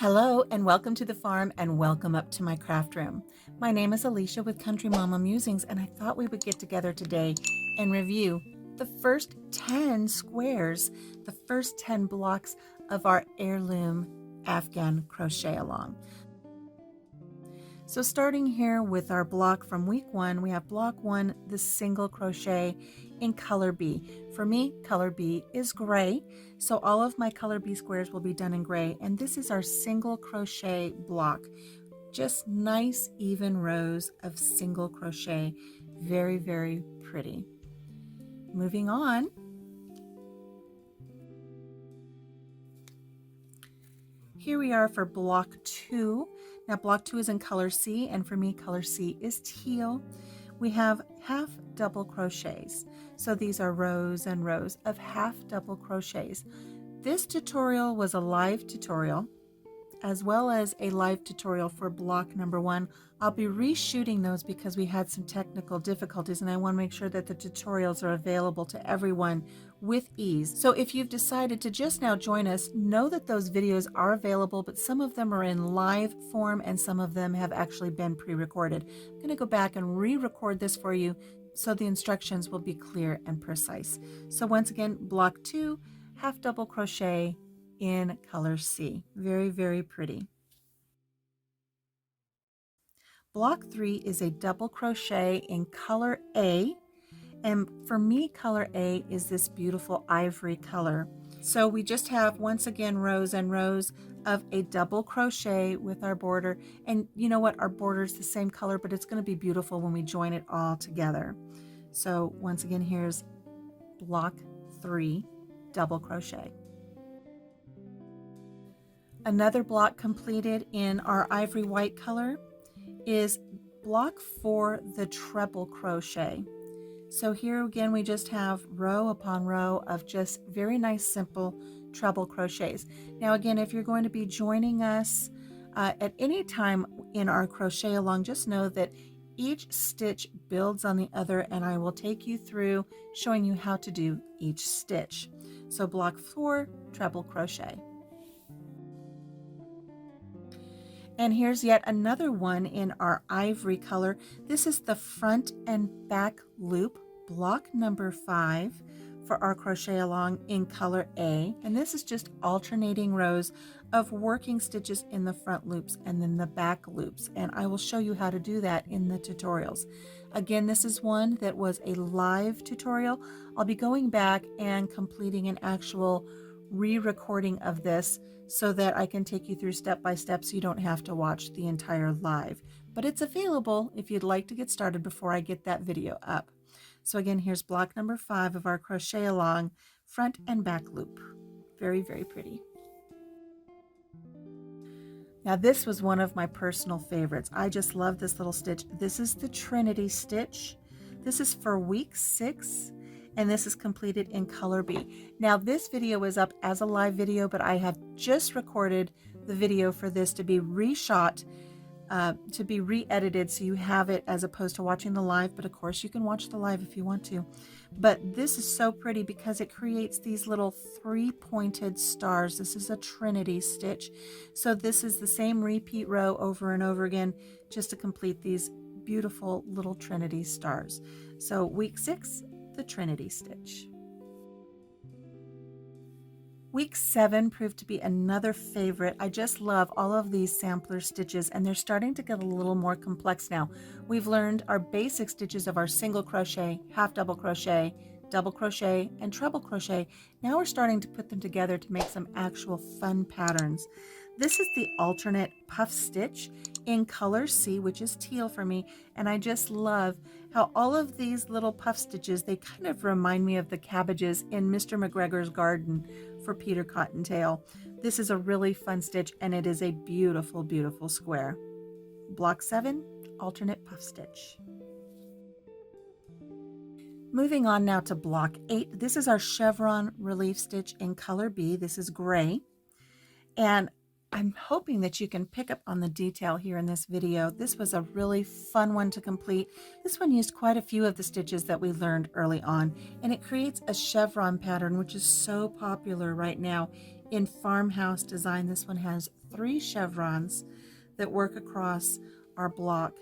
Hello and welcome to the farm and welcome up to my craft room. My name is Alicia with Country Mama Musings, and I thought we would get together today and review the first 10 squares, the first 10 blocks of our Heirloom Afghan Crochet Along. So starting here with our block from week 1, we have block 1, the single crochet in color B. For me, color B is gray, so all of my color B squares will be done in gray, and this is our single crochet block. Just nice even rows of single crochet. Very, very pretty. Moving on. Here we are for block 2. Now block 2 is in color C, and for me color C is teal. We have half double crochets. So these are rows and rows of half double crochets. This tutorial was a live tutorial, as well as a live tutorial for block number 1. I'll be reshooting those because we had some technical difficulties, and I want to make sure that the tutorials are available to everyone with ease. So if you've decided to just now join us, know that those videos are available, but some of them are in live form and some of them have actually been pre-recorded. I'm going to go back and re-record this for you so the instructions will be clear and precise. So once again, block 2, half double crochet in color C. Very, very pretty. Block 3 is a double crochet in color A, and for me color A is this beautiful ivory color. So we just have once again rows and rows of a double crochet with our border, and you know what, our border is the same color, but it's going to be beautiful when we join it all together. So once again, here's block 3 double crochet. Another block completed in our ivory white color is block 4, the treble crochet. So here again we just have row upon row of just very nice simple treble crochets. Now again, if you're going to be joining us at any time in our crochet along, just know that each stitch builds on the other, and I will take you through showing you how to do each stitch. So block 4, treble crochet. And here's yet another one in our ivory color. This is the front and back loop, block number 5 for our crochet along in color A. And this is just alternating rows of working stitches in the front loops and then the back loops. And I will show you how to do that in the tutorials. Again, this is one that was a live tutorial. I'll be going back and completing an actual re-recording of this so that I can take you through step by step so you don't have to watch the entire live. But it's available if you'd like to get started before I get that video up. So again, here's block number 5 of our crochet along, front and back loop. Very, very pretty. Now this was one of my personal favorites. I just love this little stitch. This is the Trinity stitch. This is for week 6. And this is completed in color B. Now this video is up as a live video, but I have just recorded the video for this to be reshot, to be re-edited, so you have it as opposed to watching the live, but of course you can watch the live if you want to. But this is so pretty because it creates these little 3-pointed stars. This is a Trinity stitch. So this is the same repeat row over and over again just to complete these beautiful little Trinity stars. So week 6, the Trinity stitch. Week 7 proved to be another favorite. I just love all of these sampler stitches, and they're starting to get a little more complex now. We've learned our basic stitches of our single crochet, half double crochet, double crochet, and treble crochet. Now we're starting to put them together to make some actual fun patterns. This is the alternate puff stitch in color C, which is teal for me, and I just love how all of these little puff stitches, they kind of remind me of the cabbages in Mr. McGregor's garden for Peter Cottontail. This is a really fun stitch, and it is a beautiful, beautiful square. Block 7, alternate puff stitch. Moving on now to block 8. This is our chevron relief stitch in color B. This is gray. And I'm hoping that you can pick up on the detail here in this video. This was a really fun one to complete. This one used quite a few of the stitches that we learned early on, and it creates a chevron pattern, which is so popular right now in farmhouse design. This one has 3 chevrons that work across our block,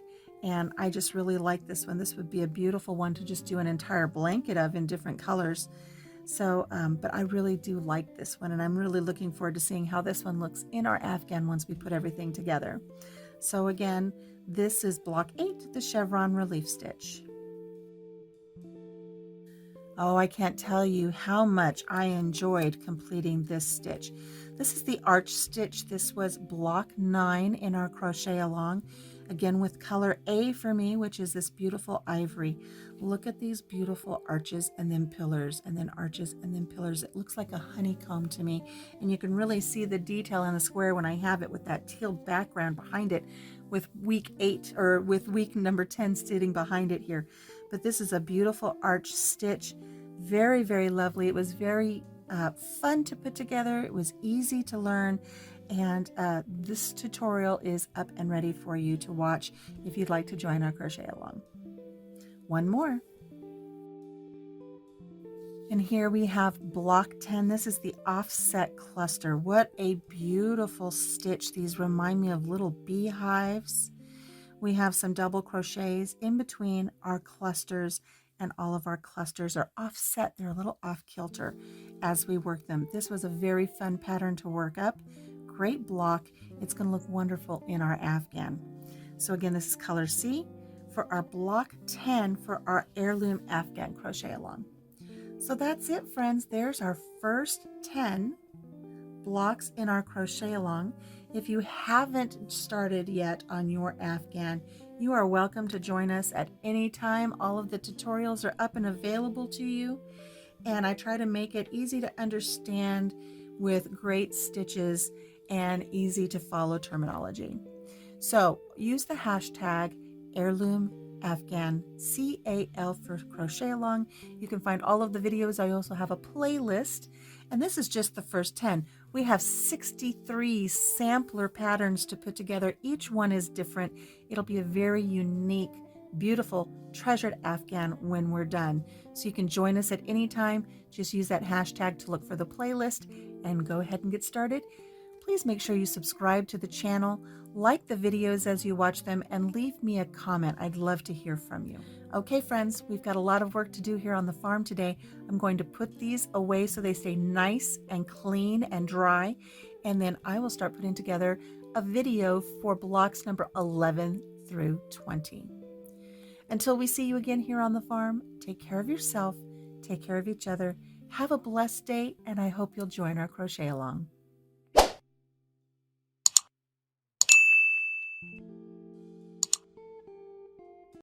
and I just really like this one. This would be a beautiful one to just do an entire blanket of in different colors. So, but I really do like this one, and I'm really looking forward to seeing how this one looks in our Afghan once we put everything together. So again, this is block 8, the chevron relief stitch. Oh, I can't tell you how much I enjoyed completing this stitch. This is the arch stitch. This was block 9 in our crochet along, again with color A for me, which is this beautiful ivory. Look at these beautiful arches and then pillars and then arches and then pillars. It looks like a honeycomb to me, and you can really see the detail in the square when I have it with that teal background behind it, with week 8 or with week number 10 sitting behind it here. But this is a beautiful arch stitch. Very, very lovely. It was very fun to put together. It was easy to learn. And this tutorial is up and ready for you to watch if you'd like to join our crochet along. One more. And here we have block 10. This is the offset cluster. What a beautiful stitch. These remind me of little beehives. We have some double crochets in between our clusters, and all of our clusters are offset. They're a little off kilter as we work them. This was a very fun pattern to work up. Great block. It's going to look wonderful in our Afghan. So again, this is color C for our block 10 for our Heirloom Afghan Crochet Along. So that's it, friends. There's our first 10 blocks in our crochet along. If you haven't started yet on your Afghan, you are welcome to join us at any time. All of the tutorials are up and available to you, and I try to make it easy to understand with great stitches and easy to follow terminology. So use the hashtag Heirloom Afghan CAL for crochet along. You can find all of the videos. I also have a playlist, and this is just the first 10. We have 63 sampler patterns to put together. Each one is different. It'll be a very unique, beautiful, treasured Afghan when we're done. So you can join us at any time. Just use that hashtag to look for the playlist and go ahead and get started. Please make sure you subscribe to the channel, like the videos as you watch them, and leave me a comment. I'd love to hear from you. Okay, friends, we've got a lot of work to do here on the farm today. I'm going to put these away so they stay nice and clean and dry, and then I will start putting together a video for blocks number 11 through 20. Until we see you again here on the farm, take care of yourself, take care of each other, have a blessed day, and I hope you'll join our crochet along.